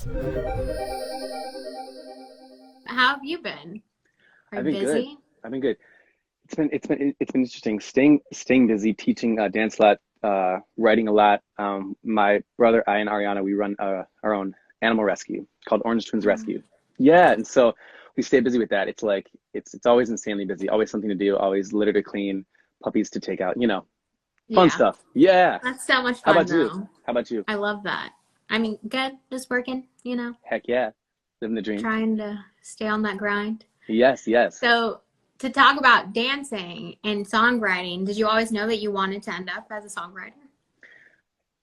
How have you been? Are I've you been good. busy? I've been good. It's been interesting staying busy, teaching dance a lot, writing a lot. My brother, I and Ariana, we run our own animal rescue called Orange Twins Um, Rescue. Yeah, and so we stay busy with that. It's like it's always insanely busy, always something to do, always litter to clean, puppies to take out, fun yeah, stuff. Yeah. that's so much How fun about you? though. How about you? I love that. I mean, good, just working, Heck yeah, living the dream. trying to stay on that grind. Yes, yes. So, to talk about dancing and songwriting, did you always know that you wanted to end up as a songwriter?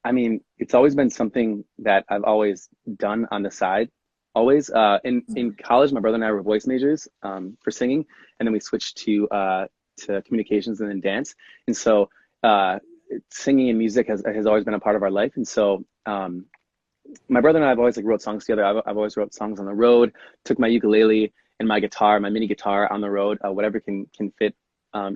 I mean, it's always been something that I've always done on the side. Always. In Mhm. college, my brother and I were voice majors for singing, and then we switched to communications and then dance. And so uh, singing and music has always been a part of our life. And so my brother and I have always like wrote songs together. I've always wrote songs on the road. Took my ukulele and my guitar, my mini guitar on the road. Whatever can fit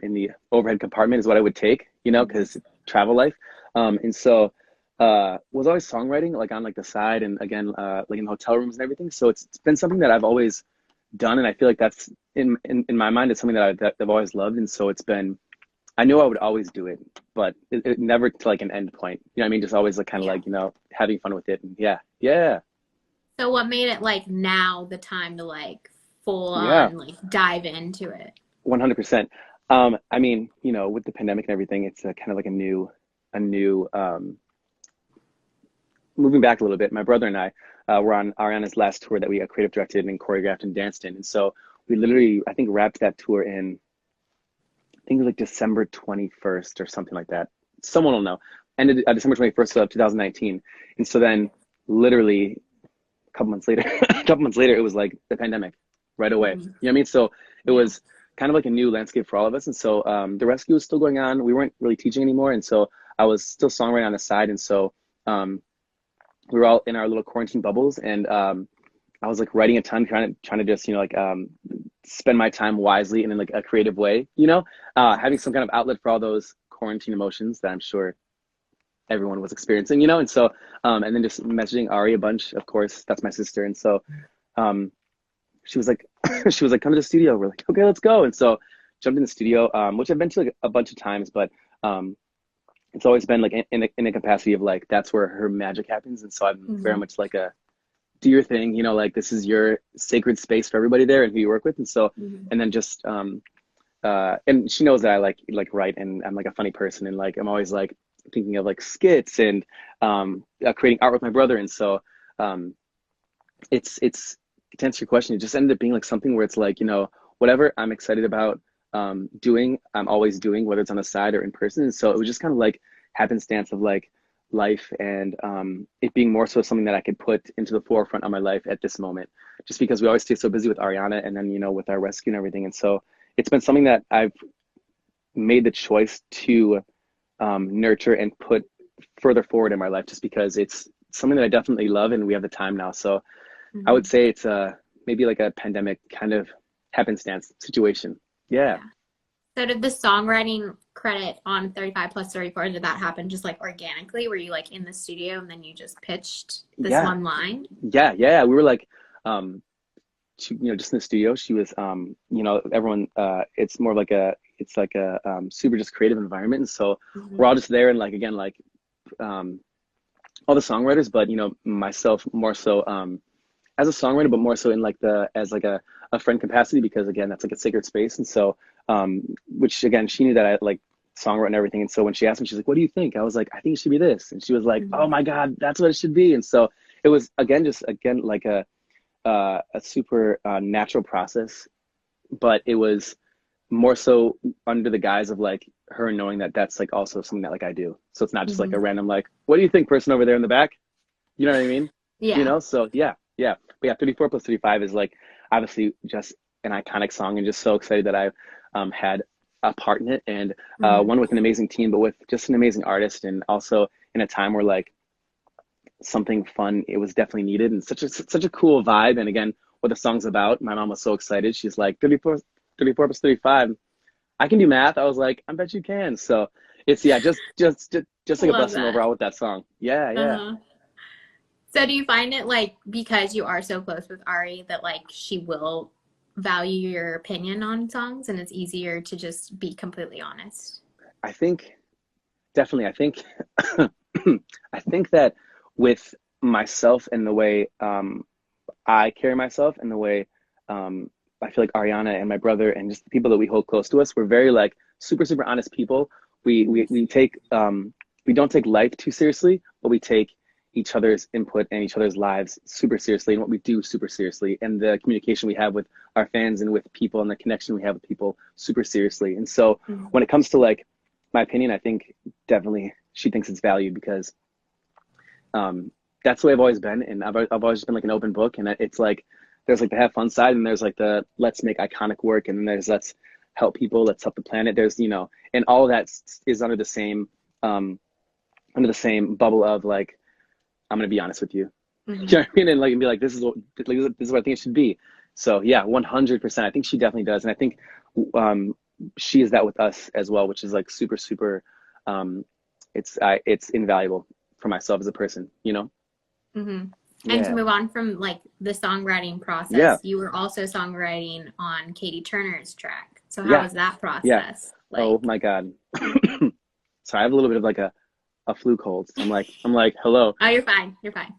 in the overhead compartment is what I would take, because travel life. And so was always songwriting like on like the side and again like in hotel rooms and everything. So it's been something that I've always done, and I feel like that's in my mind it's something that I've always loved. And so it's been I knew I would always do it, but it never to like an end point. You know what I mean? Just always like kind of Yeah. like, having fun with it. And yeah, yeah, So, what made it like now the time to like full yeah, on like dive into it? 100%. I mean, with the pandemic and everything, it's kind of like a new moving back a little bit. My brother and I were on Ariana's last tour that we creative directed and choreographed and danced in. And so we literally, I think, wrapped that tour in, I think it was like December 21st or something like that. Someone will know. Ended December 21st of 2019. And so then literally a couple months later, it was like the pandemic right away. You know Mhm. what I mean? So it Yeah. was kind of like a new landscape for all of us. And so the rescue was still going on. We weren't really teaching anymore. And so I was still songwriting on the side. And so um, we were all in our little quarantine bubbles. And I was like writing a ton, trying to just, spend my time wisely and in like a creative way, having some kind of outlet for all those quarantine emotions that I'm sure everyone was experiencing, and so and then just messaging Ari a bunch, of course, that's my sister. And so um she was like she was like, come to the studio. We're like, okay, let's go. And so jumped in the studio, which I've been to like a bunch of times, but it's always been like in a capacity of like that's where her magic happens. And so I'm very Mhm. much like a do your thing, like this is your sacred space for everybody there and who you work with. And so Mhm. and then just and she knows that I like write and I'm like a funny person, and like I'm always like thinking of like skits and creating art with my brother. And so um it's to answer your question, it just ended up being like something where it's like, whatever I'm excited about doing, I'm always doing, whether it's on the side or in person. And so it was just kind of like happenstance of like life and it being more so something that I could put into the forefront of my life at this moment, just because we always stay so busy with Ariana and then, with our rescue and everything. And so it's been something that I've made the choice to nurture and put further forward in my life, just because it's something that I definitely love and we have the time now. So I would Mhm. say it's maybe like a pandemic kind of happenstance situation. Yeah. Yeah. So did the songwriting credit on 35 plus 34, did that happen just like organically? Were you like in the studio and then you just pitched this Yeah. one line? Yeah. Yeah. We were like, just in the studio. She was, everyone, it's more of like it's like a super just creative environment. And so we're Mhm. all just there and like, again, like um, all the songwriters, but, myself more so as a songwriter, but more so in like as like a friend capacity, because again, that's like a sacred space. And so, which again, she knew that I like songwriting and everything. And so when she asked me, she's like, what do you think? I was like, I think it should be this. And she was like, oh Mhm. my God, that's what it should be. And so it was again, like a super natural process, but it was more so under the guise of like her knowing that that's like also something that like I do. So it's not just like a Mhm. random like, what do you think, person over there in the back? You know what I mean? Yeah. So yeah, yeah. But yeah, 34 plus 35 is like obviously just an iconic song, and just so excited that I've had a part in it, and Mhm. one with an amazing team, but with just an amazing artist, and also in a time where like something fun, it was definitely needed, and such a cool vibe. And again, what the song's about, my mom was so excited. She's like 34 plus 35. I can do math. I was like, I bet you can. So it's yeah, just like a Love blessing that. overall with that song. Yeah, yeah. Uh-huh. So do you find it like because you are so close with Ari that like she will value your opinion on songs and it's easier to just be completely honest? I think definitely. I think I think that with myself and the way I carry myself and the way um, I feel like Ariana and my brother and just the people that we hold close to us, we're very like super super honest people. We take we don't take life too seriously, but we take each other's input and each other's lives super seriously and what we do super seriously and the communication we have with our fans and with people and the connection we have with people super seriously. And so Mhm. when it comes to like my opinion, I think definitely she thinks it's valued because um, that's the way I've always been, and I've always been like an open book, and it's like there's like the have fun side, and there's like the let's make iconic work, and then there's let's help people, let's help the planet. There's and all of that is um, under the same bubble of like I'm gonna be honest with you, you know Mhm. what I mean, and like and be like this is what I think it should be. So yeah, 100%. I think she definitely does, and I think um, she is that with us as well, which is like super super. Um, it's invaluable for myself as a person, you know. Hmm. And to Yeah. move on from like the songwriting Yeah. process, you were also songwriting on Katie Turner's track. So how Yeah. was that Yeah. process Oh like? my God. So I have a little bit of like a flu cold. So I'm like, hello. Oh, you're fine. You're fine.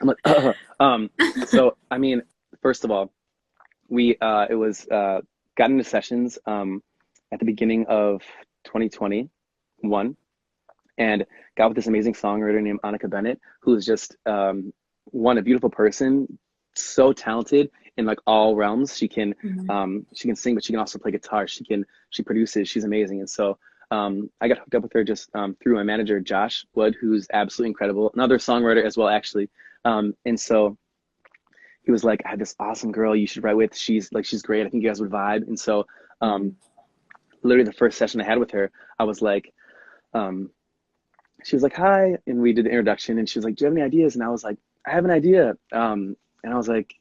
I'm like, so I mean, first of all, we it was got into sessions at the beginning of 2021 and got with this amazing songwriter named Annika Bennett, who's just one a beautiful person, so talented in like all realms. Mhm. She can sing, but she can also play guitar. She produces. She's amazing. And so I got hooked up with her just through my manager Josh Wood, who's absolutely incredible, another songwriter as well actually. And so he was like, I have this awesome girl you should write with. She's great. I think you guys would vibe. And so um, Mhm. literally the first session I had with her, I was like. Um, she was like, hi. And we did the introduction and she was like, do you have any ideas? And I was like, I have an idea. And I was like,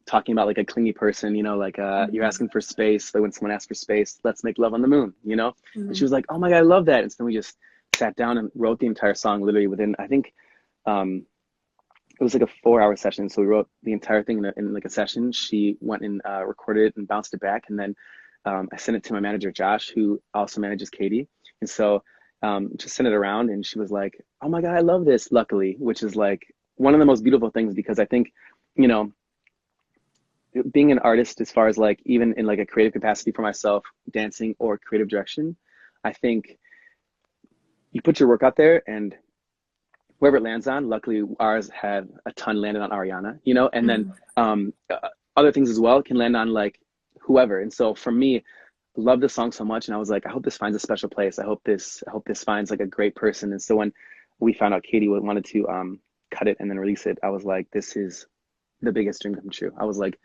talking about like a clingy person, like you're Mhm. asking for space. Like when someone asks for space, let's make love on the moon. And she Mhm. was like, oh my God, I love that. And so then we just sat down and wrote the entire song literally within, I think, um, it was like a 4 hour session. So we wrote the entire thing in like a session. She went and recorded it and bounced it back. And then I sent it to my manager, Josh, who also manages Katie. And so just sent it around and she was like, oh my God, I love this, luckily, which is like one of the most beautiful things because I think, you know, being an artist as far as like even in like a creative capacity for myself, dancing or creative direction, I think you put your work out there and whoever it lands on, luckily ours had a ton landed on Ariana, and then Mhm. other things as well can land on like whoever. And so for me, love this song so much, and I was like, I hope this finds a special place. I hope this finds like a great person. And so when we found out Katie wanted to cut it and then release it, I was like, this is the biggest dream come true. I was like,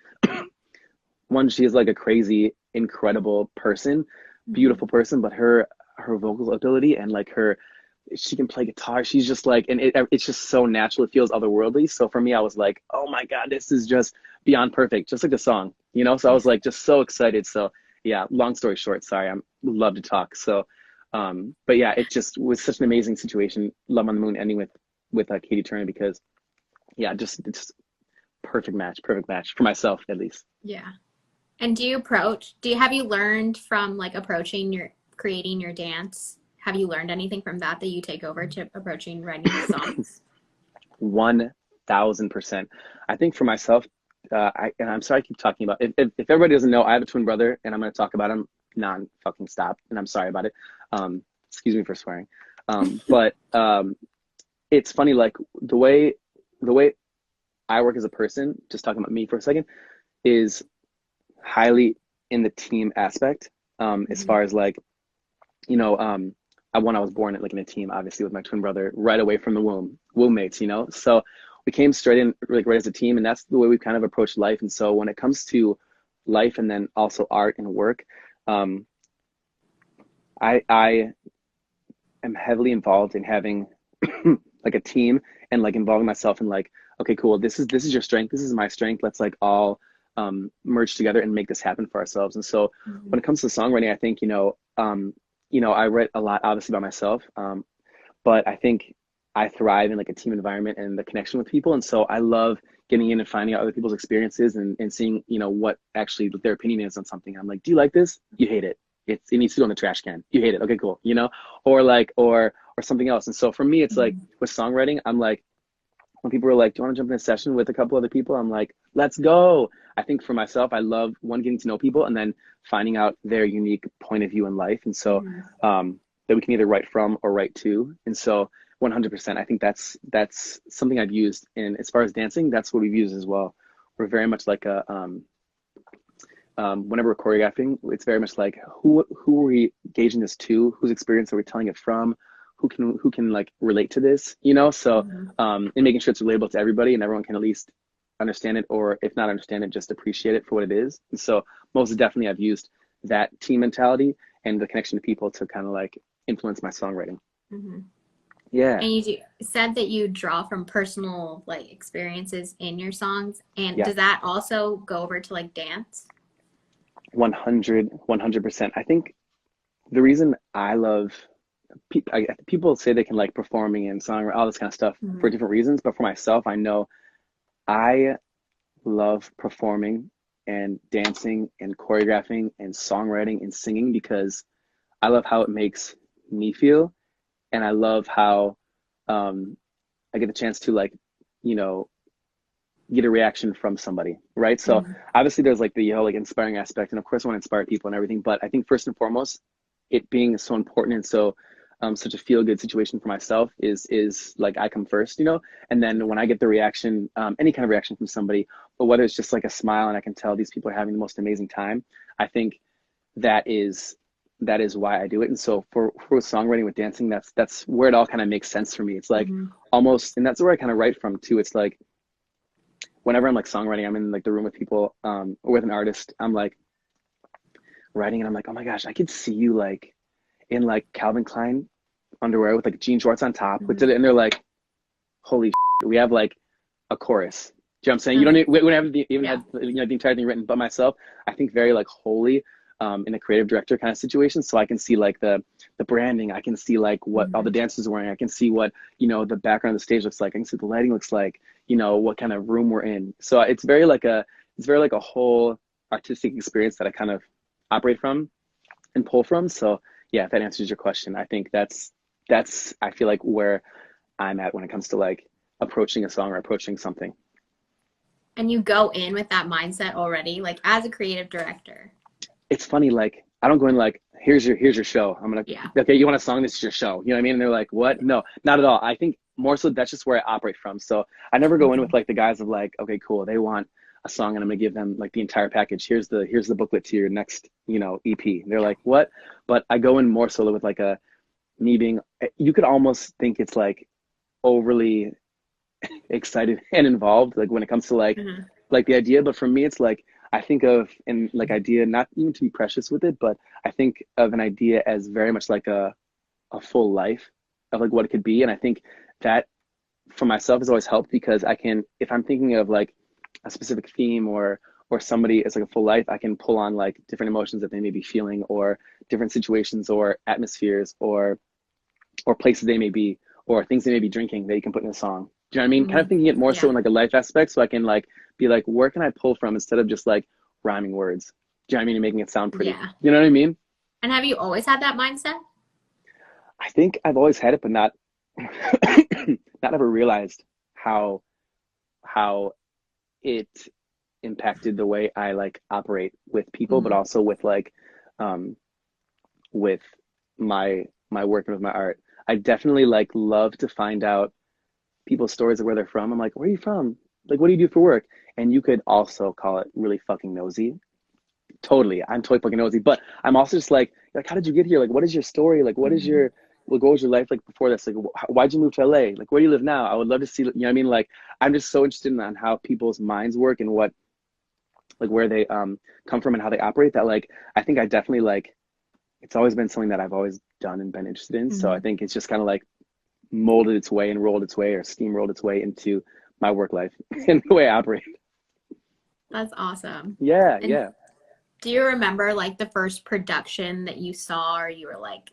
one, she is like a crazy, incredible person, Mhm. beautiful person, but her vocal ability and like she can play guitar. She's just like, and it's just so natural. It feels otherworldly. So for me, I was like, oh my God, this is just beyond perfect, just like the song. So I Yeah. was like, just so excited. So yeah, long story short, sorry, I'm love to talk. So, but yeah, it just was such an amazing situation. Love on the Moon ending with Katie Turner because yeah, just it's perfect match for myself at least. Yeah. And have you learned from like approaching creating your dance? Have you learned anything from that that you take over to approaching writing songs? 1,000%. I think for myself, and I'm sorry I keep talking about if everybody doesn't know, I have a twin brother and I'm going to talk about him non fucking stop. And I'm sorry about it. Excuse me for swearing. But it's funny, like the way I work as a person, just talking about me for a second, is highly in the team aspect. As Mhm. far as like, you know, when I was born like in a team, obviously with my twin brother, right away from the womb mates. So we came straight in like right as a team, and that's the way we kind of approached life. And so when it comes to life and then also art and work, um, I am heavily involved in having like a team and like involving myself in like, okay, cool, this is your strength, this is my strength. Let's like all merge together and make this happen for ourselves. And so Mhm. when it comes to songwriting, I think I write a lot obviously by myself, but I think I thrive in like a team environment and the connection with people. And so I love getting in and finding out other people's experiences and seeing, you know, what actually their opinion is on something. I'm like, do you like this? You hate it. It needs to go in the trash can. You hate it. Okay, cool. You know, or like, or something else. And so for me, it's like Mhm. with songwriting, I'm like, when people are like, do you want to jump in a session with a couple other people? I'm like, let's go. I think for myself, I love one, getting to know people and then finding out their unique point of view in life. And so Mhm. that we can either write from or write to. And so 100%, I think that's something I've used. And as far as dancing, that's what we've used as well. We're very much like whenever we're choreographing, it's very much like who are we gauging this to? Whose experience are we telling it from? Who can like relate to this? You know, so Mhm. and making sure it's relatable to everybody and everyone can at least understand it, or if not understand it, just appreciate it for what it is. And so most definitely, I've used that team mentality and the connection to people to kind of like influence my songwriting. Mhm. Yeah, And said that you draw from personal like experiences in your songs. And yeah, does that also go over to like dance? 100%. I think the reason I love people say they can like performing and song, all this kind of stuff for Mhm. different reasons. But for myself, I know I love performing and dancing and choreographing and songwriting and singing because I love how it makes me feel. And I love how um, I get the chance to like, you know, get a reaction from somebody, right? So Mhm. obviously there's like the like inspiring aspect, and of course I want to inspire people and everything. But I think first and foremost, it being so important and so such a feel good situation for myself is like I come first, you know. And then when I get the reaction, any kind of reaction from somebody, but whether it's just like a smile and I can tell these people are having the most amazing time, I think that is that is why I do it. And so for songwriting with dancing, that's where it all kind of makes sense for me. It's like Mhm. almost, and that's where I kind of write from too. It's like whenever I'm like songwriting, I'm in like the room with people, or with an artist, I'm like writing and I'm like, oh my gosh, I could see you like in like Calvin Klein underwear with like jean shorts on top, with Mhm. it, and they're like, holy shit, we have like a chorus. Do you know what I'm saying? You don't Okay. we don't have even Yeah. had, you know, the entire thing written, but myself, I think very like wholly in a creative director kind of situation. So I can see like the branding, I can see like what all the Mhm. dancers are wearing, I can see what, you know, the background of the stage looks like, I can see what the lighting looks like, you know, what kind of room we're in. So it's very like a whole artistic experience that I kind of operate from and pull from. So yeah, if that answers your question, I think that's I feel like where I'm at when it comes to like approaching a song or approaching something. And you go in with that mindset already, like as a creative director. It's funny, like I don't go in like, here's your show. I'm gonna, Yeah. okay, you want a song? This is your show. You know what I mean? And they're like, what? No, not at all. I think more so that's just where I operate from. So I never go in with Mhm. like the guys of like, okay, cool, they want a song and I'm gonna give them like the entire package. Here's the booklet to your next, you know, EP. They're Yeah. like, what? But I go in more so with like a me being, you could almost think it's like overly excited and involved like when it comes to Mhm. like the idea. But for me it's like I think of an like idea not even to be precious with it, but I think of an idea as very much like a full life of like what it could be. And I think that for myself has always helped because I can, if I'm thinking of like a specific theme or somebody as like a full life, I can pull on like different emotions that they may be feeling, or different situations or atmospheres or places they may be, or things they may be drinking that you can put in a song. Do you know what I mean? Kind of Mhm. thinking it more so Yeah. in like a life aspect, so I can like be like, where can I pull from instead of just like rhyming words? Do you know what I mean? And making it sound pretty. Yeah. You know what I mean? And have you always had that mindset? I think I've always had it, but not not ever realized how how it impacted the way I like operate with people, but Mhm. also with like um with my work and with my art. I definitely like love to find out people's stories of where they're from. I'm like, where are you from? Like, what do you do for work? And you could also call it really fucking nosy. Totally. I'm totally fucking nosy. But I'm also just like, how did you get here? Like, what is your story? Like, what is Mhm. your, what was your life like before this? Like, why'd you move to LA? Like, where do you live now? I would love to see, you know what I mean? Like, I'm just so interested in on how people's minds work and what, like, where they come from and how they operate that, like, I think I definitely like, it's always been something that I've always done and been interested in. So I Mhm. think it's just kind of like molded its way and rolled its way or steamrolled its way into my work life and the way I operate. That's awesome. Yeah, And yeah. do you remember like the first production that you saw or you were like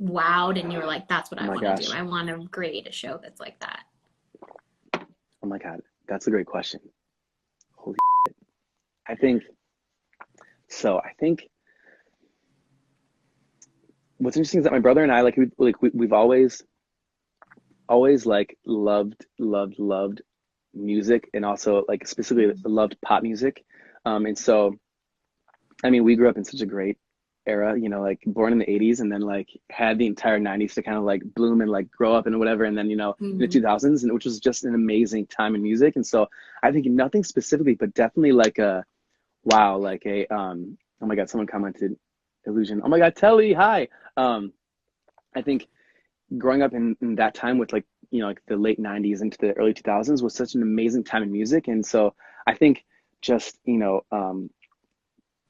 wowed and you were like, that's what Oh I my want to do. gosh. I want to create a show that's like that. Oh my God. That's a great question. Holy I think so. I think what's interesting is that my brother and I we've always like loved music, and also like specifically Mhm. loved pop music. And so I mean, we grew up in such a great era, you know, like born in the 80s and then like had the entire 90s to kind of like bloom and like grow up and whatever. And then, you know, in the Mhm. 2000s, and which was just an amazing time in music. And so I think nothing specifically, but definitely like a wow, like a, oh my God, someone commented illusion. Oh my God, Telly, hi. I think growing up in that time with like, you know, like the late 90s into the early 2000s was such an amazing time in music. And so I think just, you know,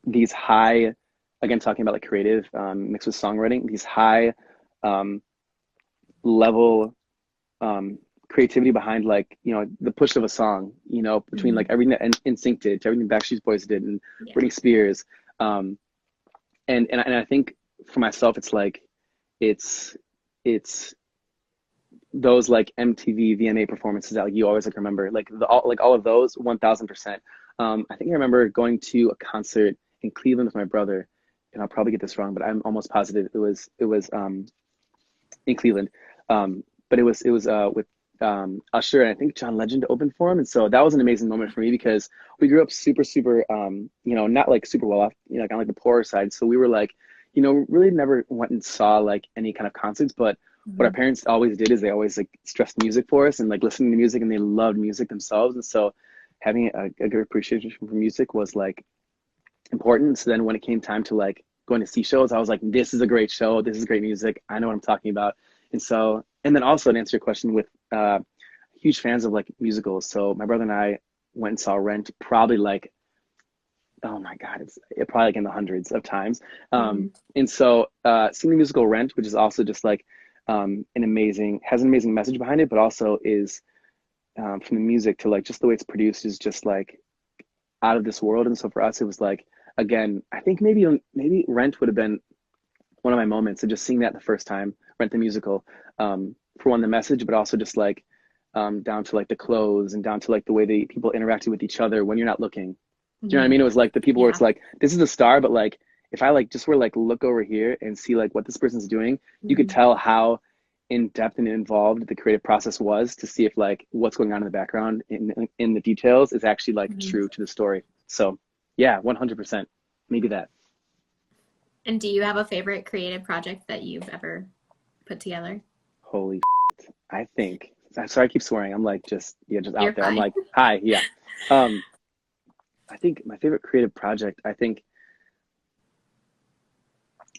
these high, again talking about like creative mixed with songwriting, these high um, level um, creativity behind like, you know, the push of a song, you know, between like Mhm. everything that NSYNC did to everything Backstreet Boys did and Yeah. Britney Spears. um, and I think for myself it's like it's it's those like MTV VMA performances that like you always like remember, like all of those 1000%. I think I remember going to a concert in Cleveland with my brother, and I'll probably get this wrong, but I'm almost positive it was in Cleveland. But it was with Usher, and I think John Legend opened for him, and so that was an amazing moment for me because we grew up super you know, not like super well off, you know, like on like the poorer side, so we were like, you know, really never went and saw like any kind of concerts, but what our Mhm. parents always did is they always like stressed music for us and like listening to music, and they loved music themselves, and so having a good appreciation for music was like important. So then when it came time to like going to see shows, I was like, this is a great show. This is great music. I know what I'm talking about. And so, and then also to answer your question with huge fans of like musicals. So my brother and I went and saw Rent probably like, oh my God, it probably like in the hundreds of times. Mhm. And so seeing the musical Rent, which is also just like has an amazing message behind it, but also is from the music to like just the way it's produced is just like out of this world. And so for us, it was like, again, I think maybe Rent would have been one of my moments of just seeing that the first time, Rent the musical, for one, the message, but also just like down to like the clothes and down to like the way the people interacted with each other when you're not looking. Do you know what I Mhm. mean? It was like the people where it's Yeah. like, this is the star, but like if I like just were like look over here and see like what this person's doing, you could Mhm. tell how in depth and involved the creative process was to see if like what's going on in the background in the details is actually like Mhm. true to the story. So yeah, 100%. Maybe that. And do you have a favorite creative project that you've ever put together? Holy, I think. I'm sorry, I keep swearing. I'm like just yeah, just You're out there. I'm fine. like, hi, yeah. Um, I think my favorite creative project, I think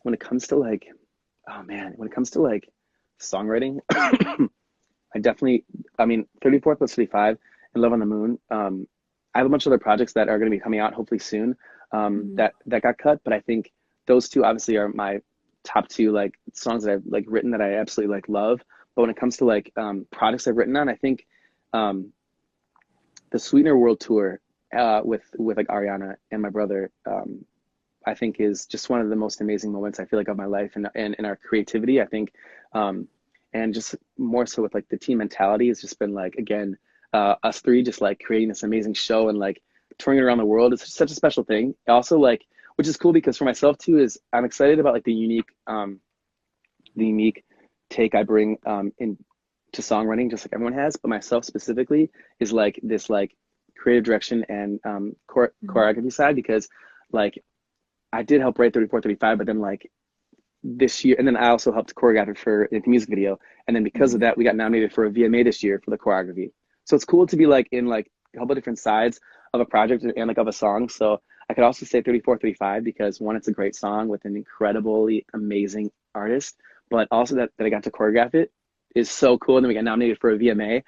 when it comes to like, oh man, when it comes to like songwriting, I definitely, I mean, 34 plus 35 and Love on the Moon. I have a bunch of other projects that are going to be coming out hopefully soon Mhm. that got cut, but I think those two obviously are my top two like songs that I've like written that I absolutely like love. But when it comes to like projects I've written on, I think um, the Sweetener World Tour with like Ariana and my brother, I think is just one of the most amazing moments I feel like of my life and in our creativity. I think, um, and just more so with like the team mentality has just been like again, us three just like creating this amazing show and like touring it around the world. It's such a special thing. Also like, which is cool because for myself too is I'm excited about like the unique take I bring in to songwriting, just like everyone has, but myself specifically is like this like creative direction and Mhm. choreography side because like I did help write 34, 35, but then like this year, and then I also helped choreograph it for the music video. And then because of Mhm. that, we got nominated for a VMA this year for the choreography. So it's cool to be like in like a couple of different sides of a project and like of a song. So I could also say 34, 35 because one, it's a great song with an incredibly amazing artist, but also that I got to choreograph it is so cool. And then we got nominated for a VMA.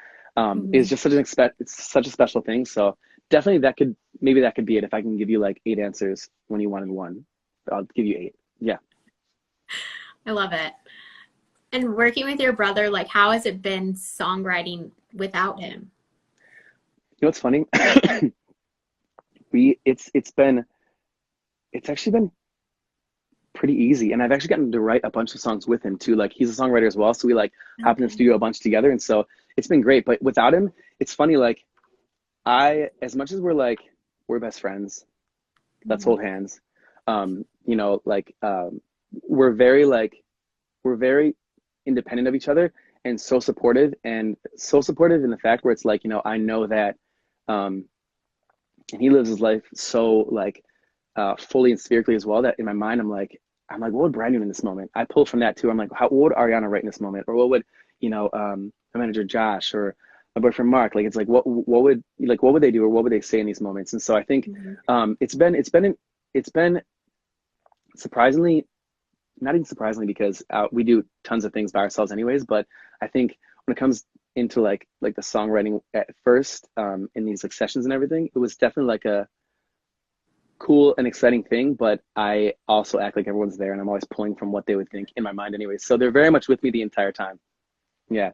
Is Mhm. just it's such a special thing. So definitely maybe that could be it. If I can give you like eight answers when you wanted one, I'll give you eight. Yeah. I love it. And working with your brother, like, how has it been songwriting without him? You know what's funny? we it's actually been pretty easy. And I've actually gotten to write a bunch of songs with him too. Like he's a songwriter as well. So we like hop in the Okay. studio a bunch together. And so it's been great. But without him, it's funny, like as much as we're best friends, let's Mhm. hold hands. You know, we're very we're very independent of each other and so supportive in the fact where it's like, you know, I know that, um, and he lives his life so fully and spiritually as well that in my mind I'm like, what would Brian do in this moment? I pull from that too. I'm like, what would Ariana write in this moment, or what would my manager Josh or my boyfriend Mark, like it's like what would they do or what would they say in these moments? And so I think Mhm. it's been surprisingly, not even surprisingly, because we do tons of things by ourselves anyways, but I think when it comes into the songwriting at first, in these like sessions and everything, it was definitely like a cool and exciting thing, but I also act like everyone's there and I'm always pulling from what they would think in my mind anyway. So they're very much with me the entire time. Yeah.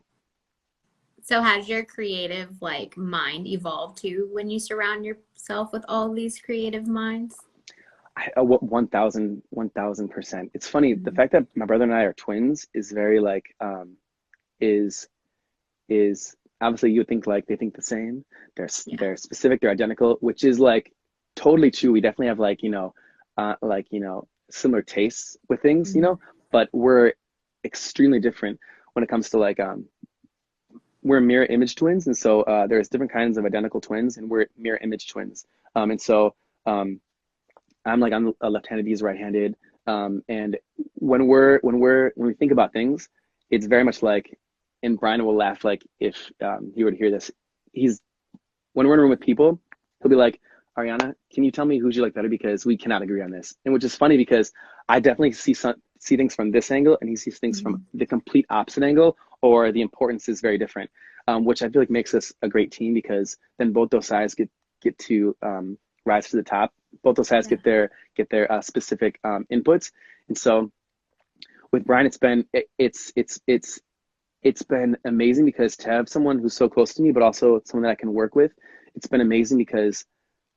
So has your creative like mind evolved too when you surround yourself with all these creative minds? 1000%. It's funny, the Mhm. fact that my brother and I are twins is very is is obviously you would think like they think the same. Yeah. They're specific, they're identical, which is like totally true. We definitely have similar tastes with things, you Mhm. know, but we're extremely different when it comes to we're mirror image twins, and so there's different kinds of identical twins, and we're mirror image twins. And so I'm a left-handed, he's right-handed. And when we think about things, it's very much like, and Brian will laugh like if he were to hear this. He's When we're in a room with people, he'll be like, Ariana, can you tell me who'd you like better because we cannot agree on this. And which is funny because I definitely see things from this angle, and he sees things from Mhm. the complete opposite angle, or the importance is very different. Which I feel like makes us a great team because then both those sides get to rise to the top. Both those sides Yeah. get their specific inputs. And so with Brian, it's been amazing because to have someone who's so close to me, but also someone that I can work with, it's been amazing because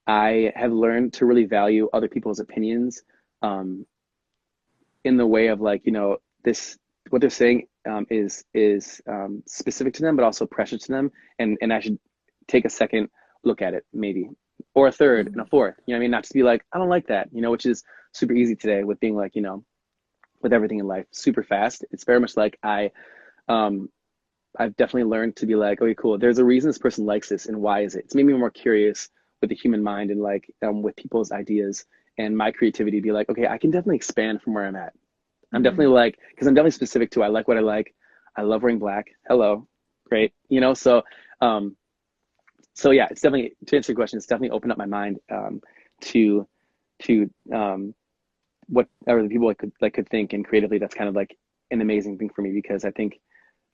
I have learned to really value other people's opinions, um, in the way of this what they're saying is specific to them, but also precious to them, and I should take a second look at it, maybe, or a third and Mhm. a fourth. You know what I mean? Not just be like, I don't like that, which is super easy today with being with everything in life super fast. It's very much like um, I've definitely learned to be like, okay, cool. There's a reason this person likes this, and why is it? It's made me more curious with the human mind and with people's ideas and my creativity. Be like, okay, I can definitely expand from where I'm at. I'm definitely Mhm. because I'm definitely specific to I like what I like. I love wearing black. Hello, great. Um, so yeah, it's definitely to answer your question. It's definitely opened up my mind to to whatever the people could think, and creatively, that's kind of like an amazing thing for me because I think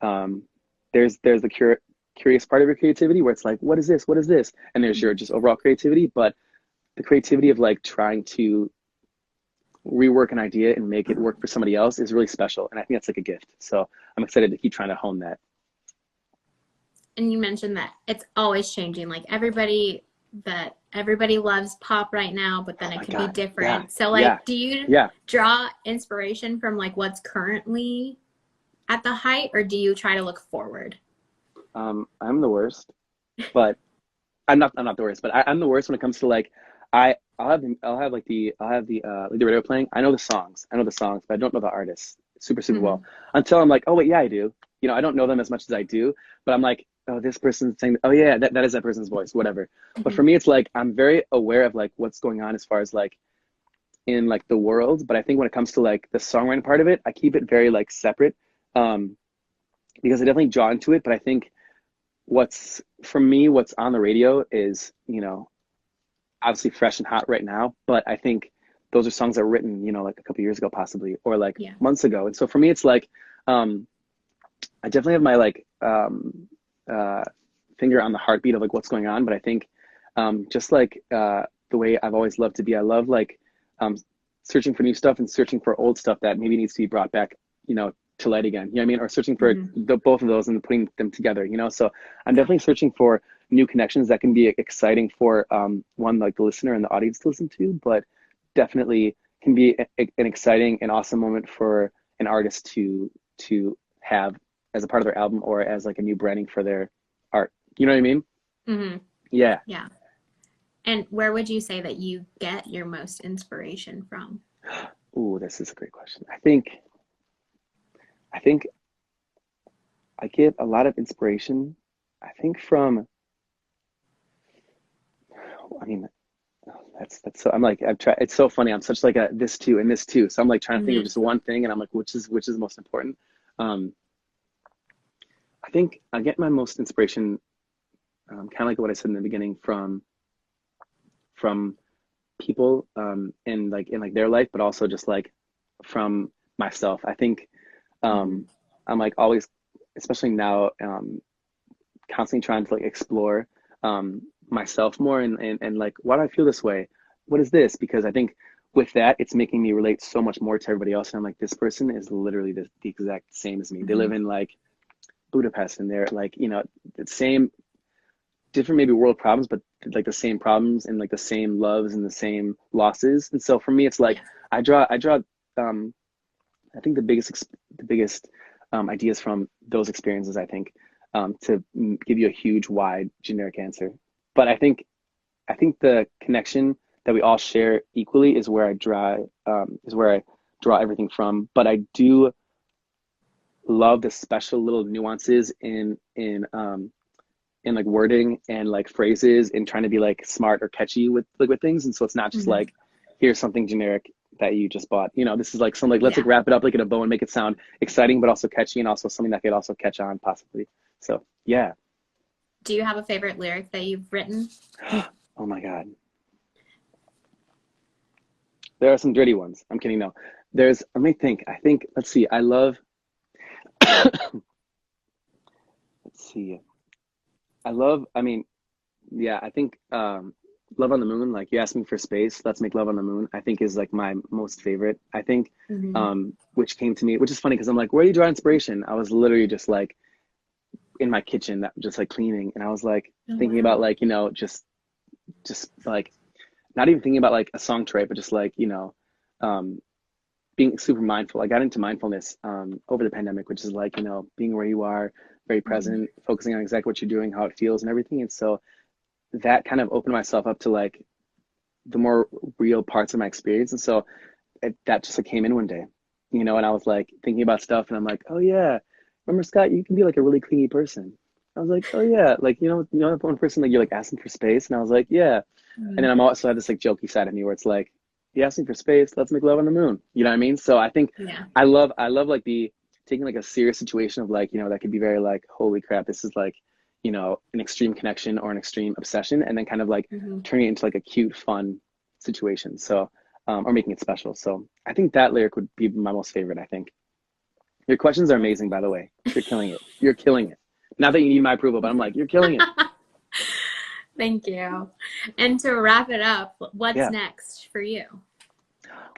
um, there's the curious part of your creativity where it's like, what is this? What is this? And there's your Mhm. just overall creativity, but the creativity of like trying to rework an idea and make it work for somebody else is really special. And I think that's like a gift. So I'm excited to keep trying to hone that. And you mentioned that it's always changing. Like everybody loves pop right now, but then Oh it my could be God. Yeah. different. So Yeah. like, do you Yeah. draw inspiration from like what's currently at the height, or do you try to look forward? I'm the worst, but I'm not the worst, but I'm the worst when it comes to I'll have the radio playing. I know the songs, but I don't know the artists super super well Mhm. until I'm like, oh wait, yeah, I do. I don't know them as much as I do, but I'm like, oh, this person's saying, oh yeah, that is that person's voice, whatever. But for Mhm. me, it's like I'm very aware of like what's going on as far as like in like the world, but I think when it comes to like the songwriting part of it, I keep it very like separate, um, because I definitely draw into it. But I think what's on the radio is obviously fresh and hot right now, but I think those are songs that were written, like a couple years ago, possibly, or like Yeah. months ago. And so for me, it's like, I definitely have my uh, finger on the heartbeat of like what's going on. But I think, just the way I've always loved to be, I love um, searching for new stuff and searching for old stuff that maybe needs to be brought back, to light again. You know what I mean? Or searching for Mhm. both of those and putting them together. So I'm definitely searching for new connections that can be exciting for one, like the listener and the audience to listen to, but definitely can be an exciting and awesome moment for an artist to have as a part of their album or as like a new branding for their art. You know what I mean? Hmm. Yeah. Yeah. And where would you say that you get your most inspiration from? Ooh, this is a great question. I think I get a lot of inspiration, I think from, I mean, that's so I'm like I've tried it's so funny. I'm such like a this too and this too. So I'm like trying to think of Hmm. just one thing and I'm like which is most important. Um I think I get my most inspiration kind of like what I said in the beginning from people in like their life, but also just like from myself. I think Hmm. I'm like always, especially now, constantly trying to like explore myself more and like why do I feel this way? What is this? Because I think with that, it's making me relate so much more to everybody else. And I'm like, this person is literally the exact same as me. They Hmm. live in like Budapest and they're like, the same, different maybe world problems, but like the same problems and like the same loves and the same losses. And so for me, it's like Yeah. I draw um, I think the biggest ideas from those experiences, I think, to give you a huge, wide, generic answer. But I think the connection that we all share equally is where I draw everything from. But I do love the special little nuances in like wording and like phrases and trying to be like smart or catchy with things. And so it's not just Hmm. like here's something generic that you just bought. This is like some like let's like Yeah. wrap it up like in a bow and make it sound exciting but also catchy and also something that could also catch on possibly. So yeah. Do you have a favorite lyric that you've written? Oh my God. There are some dirty ones. I'm kidding. No. Let me think. Let's see. Let's see. I mean, yeah, I think Love on the Moon, like you asked me for space, let's make love on the moon, I think is like my most favorite. I think Hmm. which came to me, which is funny because I'm like, where do you draw inspiration? I was literally just like in my kitchen, just like cleaning, and I was like Oh, thinking about wow. like, just like not even thinking about like a song trait, but just like, um being super mindful. I got into mindfulness over the pandemic, which is like, being where you are, very Hmm. present, focusing on exactly what you're doing, how it feels and everything. And so that kind of opened myself up to like the more real parts of my experience. And so that just like came in one day, and I was like thinking about stuff and I'm like, oh yeah, remember Scott, you can be like a really clingy person. I was like, oh yeah, like, that one person like you're like asking for space. And I was like, yeah. And then Hmm. I'm also have this like jokey side of me where it's like, you asking for space, let's make love on the moon. You know what I mean? So I think Yeah. I love like the taking like a serious situation of like, that could be very like, holy crap, this is like, an extreme connection or an extreme obsession, and then kind of like Hmm. turning it into like a cute, fun situation. So, or making it special. So I think that lyric would be my most favorite, I think. Your questions are That's amazing, by the way. You're killing it. You're killing it. Not that you need my approval, but I'm like, you're killing it. Thank you. And to wrap it up, what's Yeah. next for you?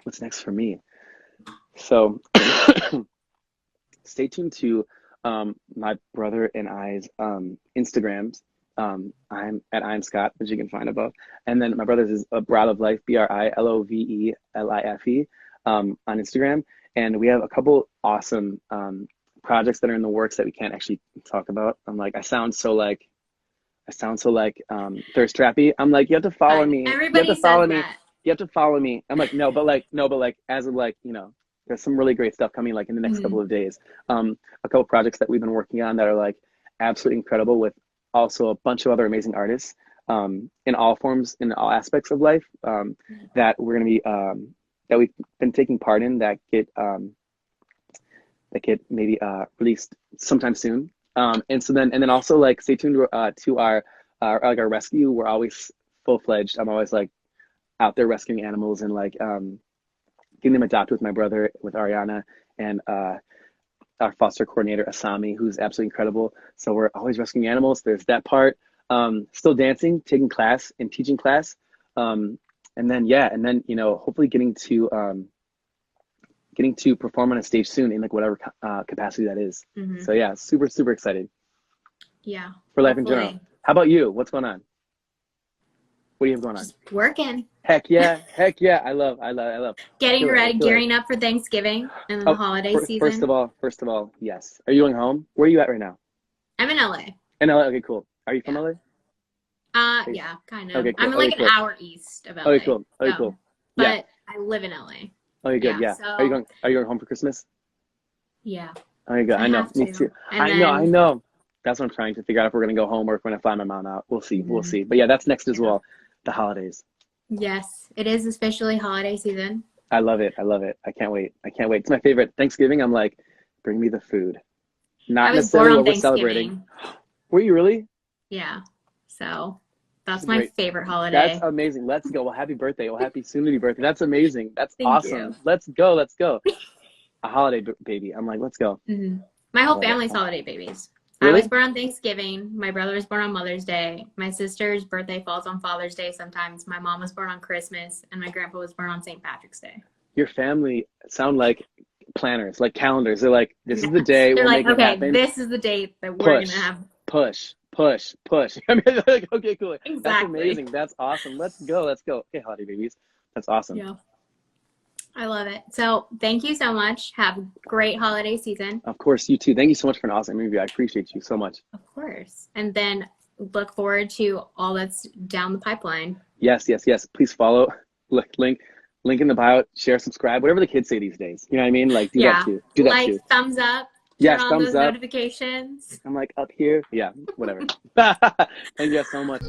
What's next for me? So stay tuned to my brother and I's Instagrams. I'm at I'm Scott, which you can find above. And then my brother's is a Brat of Life, BRILOVELIFE, on Instagram. And we have a couple awesome projects that are in the works that we can't actually talk about. I'm like, I sound so like thirst trappy. I'm like, you have to follow Fine. me. You have to Everybody says follow me. that. You have to follow me. I'm like, no, but like as of like, there's some really great stuff coming like in the next couple Hmm. of days. A couple projects that we've been working on that are like absolutely incredible with also a bunch of other amazing artists in all forms, in all aspects of life that we're gonna be that we've been taking part in that get maybe released sometime soon. And then also like stay tuned to our rescue. We're always full fledged. I'm always like out there rescuing animals and like getting them adopted with my brother, with Ariana, and our foster coordinator Asami, who's absolutely incredible. So we're always rescuing animals. There's that part. Still dancing, taking class and teaching class. And then hopefully getting to perform on a stage soon in like whatever capacity that is. Hmm. So yeah, super super excited Yeah, for life in general. hopefully. How about you? What's going on? What do you have going on? Just working, Heck yeah. I love. getting Kill it, ready, kill it. gearing up for Thanksgiving and then the Oh, holiday first of season. all, yes. Are you going home? Where are you at right now? I'm in LA. In LA. Okay, cool. Are you from Yeah. LA? Yeah, kind of. Okay, I'm cool. Okay, like an cool. hour east of Okay, LA. cool. Okay, So, cool. Yeah. but I live in LA. Okay, good. Yeah. Yeah. So, Are you going home for Christmas? yeah, Okay, good. I I know. have Me too. to. And I know. I then, know. That's what I'm trying to figure out if we're gonna go home or if we're gonna fly my mom out. We'll see. We'll mhm, see. But yeah, that's next as yeah. well. The holidays. Yes, it is officially holiday season. I love it. I love it. I can't wait. I can't wait. It's my favorite. Thanksgiving, I'm like, bring me the food. I Not was born necessarily on what we're celebrating. Thanksgiving. Were you really? Yeah. So, that's my Great. favorite That's holiday. amazing. Let's go. Well, happy birthday. Well, happy soon to be birthday. That's amazing. That's Thank you. awesome. Let's go. Let's go. A holiday baby. I'm like, let's go. Hmm. My I whole love it. family's holiday babies. I was Really? born on Thanksgiving. My brother was born on Mother's Day. My sister's birthday falls on Father's Day sometimes. My mom was born on Christmas, and my grandpa was born on St. Patrick's Day. Your family sound like planners, like calendars. They're like, this is the Yes. day. They're We'll like, make it okay, happen. this is the date that we're gonna Push, have. push, push, push. I mean, like, okay, cool. That's Exactly. amazing. That's awesome. Let's go. Let's go. Okay, holiday babies. That's awesome. Yeah. I love it. So thank you so much. Have a great holiday season. Of course, you too. Thank you so much for an awesome interview. I appreciate you so much. Of course. And then look forward to all that's down the pipeline. Yes, yes, yes. Please follow. Link in the bio. Share, subscribe. Whatever the kids say these days. You know what I mean? Like, do that Yeah. too. Do that Like, too. thumbs up, turn Yes, on thumbs those up. notifications. I'm like up here. Yeah, whatever. Thank you guys so much.